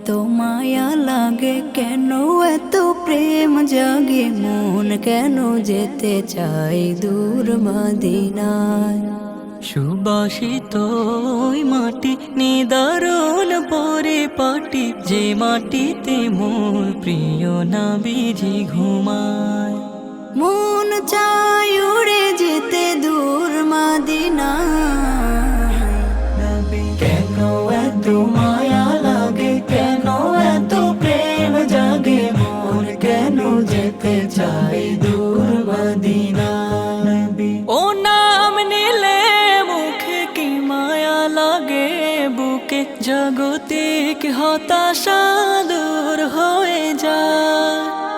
এত মায়া লাগে কেন, এত প্রেম জাগে মন, কেন যেতে চাই দূর মদিনায়। সুবাসিত ওই মাটি নিদারুণ পরিপাটি, যে মাটিতে মোর প্রিয় নবীজি ঘুমায়। মন চাই উড়ে যেতে দূর মদিনায়। কেন এত মায়া লাগে, কেন এত প্রেম জাগে মোর, কেন যেতে চাই দূর মদিনায়। ও নাম নিলে মুখে কি মায়া লাগে, বুকে জাগতিক হতাশা দূর হয়ে যায়।